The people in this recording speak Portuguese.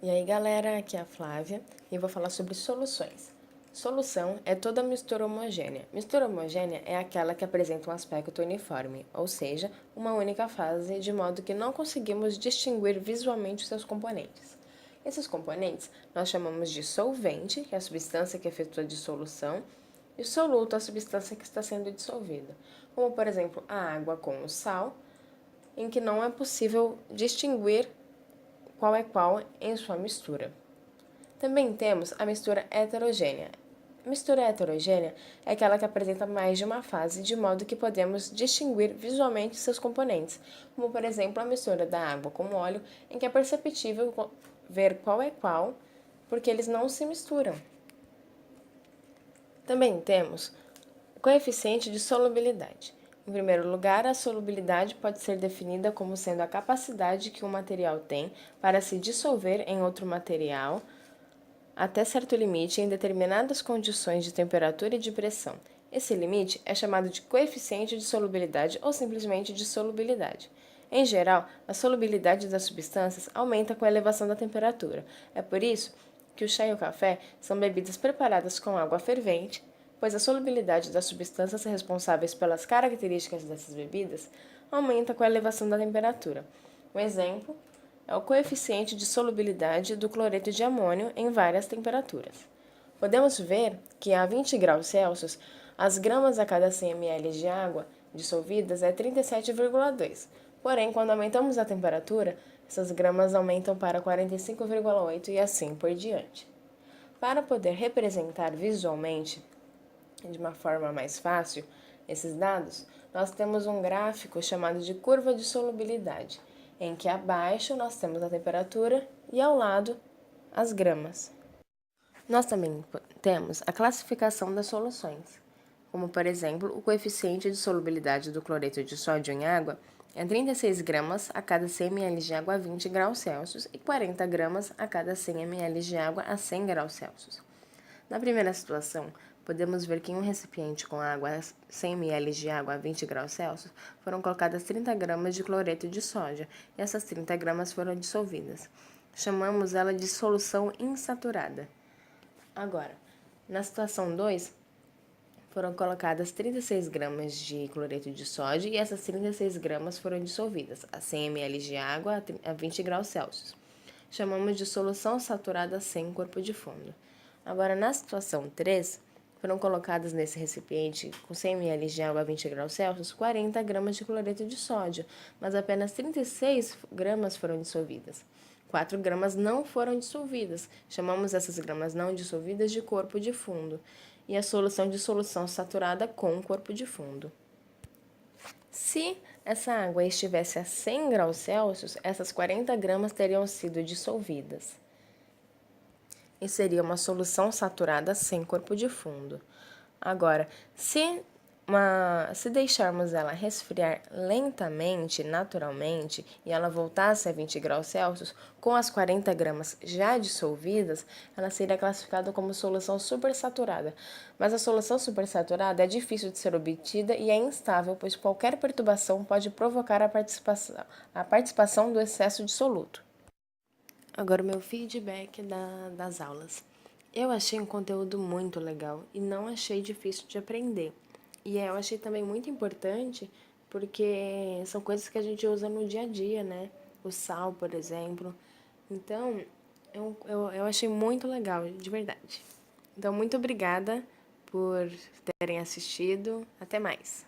E aí galera, aqui é a Flávia e eu vou falar sobre soluções. Solução é toda mistura homogênea. Mistura homogênea é aquela que apresenta um aspecto uniforme, ou seja, uma única fase, de modo que não conseguimos distinguir visualmente seus componentes. Esses componentes nós chamamos de solvente, que é a substância que efetua a dissolução, e soluto, a substância que está sendo dissolvida, como por exemplo a água com o sal, em que não é possível distinguir qual é qual em sua mistura. Também temos a mistura heterogênea. A mistura heterogênea é aquela que apresenta mais de uma fase, de modo que podemos distinguir visualmente seus componentes, como por exemplo a mistura da água com óleo, em que é perceptível ver qual é qual, porque eles não se misturam. Também temos o coeficiente de solubilidade. Em primeiro lugar, a solubilidade pode ser definida como sendo a capacidade que um material tem para se dissolver em outro material até certo limite em determinadas condições de temperatura e de pressão. Esse limite é chamado de coeficiente de solubilidade ou simplesmente de solubilidade. Em geral, a solubilidade das substâncias aumenta com a elevação da temperatura. É por isso que o chá e o café são bebidas preparadas com água fervente, pois a solubilidade das substâncias responsáveis pelas características dessas bebidas aumenta com a elevação da temperatura. Um exemplo é o coeficiente de solubilidade do cloreto de amônio em várias temperaturas. Podemos ver que a 20 graus Celsius, as gramas a cada 100 ml de água dissolvidas é 37,2. Porém, quando aumentamos a temperatura, essas gramas aumentam para 45,8 e assim por diante. Para poder representar visualmente, de uma forma mais fácil, esses dados, nós temos um gráfico chamado de curva de solubilidade, em que abaixo nós temos a temperatura e ao lado as gramas. Nós também temos a classificação das soluções, como por exemplo, o coeficiente de solubilidade do cloreto de sódio em água é 36 gramas a cada 100 ml de água a 20 graus Celsius e 40 gramas a cada 100 ml de água a 100 graus Celsius. Na primeira situação, podemos ver que em um recipiente com água 100 ml de água a 20 graus Celsius foram colocadas 30 gramas de cloreto de sódio e essas 30 gramas foram dissolvidas. Chamamos ela de solução insaturada. Agora, na situação 2, foram colocadas 36 gramas de cloreto de sódio e essas 36 gramas foram dissolvidas a 100 ml de água a 20 graus Celsius. Chamamos de solução saturada sem corpo de fundo. Agora, na situação 3, foram colocadas nesse recipiente com 100 ml de água a 20 graus Celsius 40 gramas de cloreto de sódio, mas apenas 36 gramas foram dissolvidas. 4 gramas não foram dissolvidas. Chamamos essas gramas não dissolvidas de corpo de fundo. E a solução de solução saturada com corpo de fundo. Se essa água estivesse a 100 graus Celsius, essas 40 gramas teriam sido dissolvidas. E seria uma solução saturada sem corpo de fundo. Agora, se deixarmos ela resfriar lentamente, naturalmente, e ela voltasse a 20 graus Celsius, com as 40 gramas já dissolvidas, ela seria classificada como solução supersaturada. Mas a solução supersaturada é difícil de ser obtida e é instável, pois qualquer perturbação pode provocar a participação do excesso de soluto. Agora, o meu feedback das aulas. Eu achei um conteúdo muito legal e não achei difícil de aprender. E eu achei também muito importante porque são coisas que a gente usa no dia a dia, né? O sal, por exemplo. Então, eu achei muito legal, de verdade. Então, muito obrigada por terem assistido. Até mais!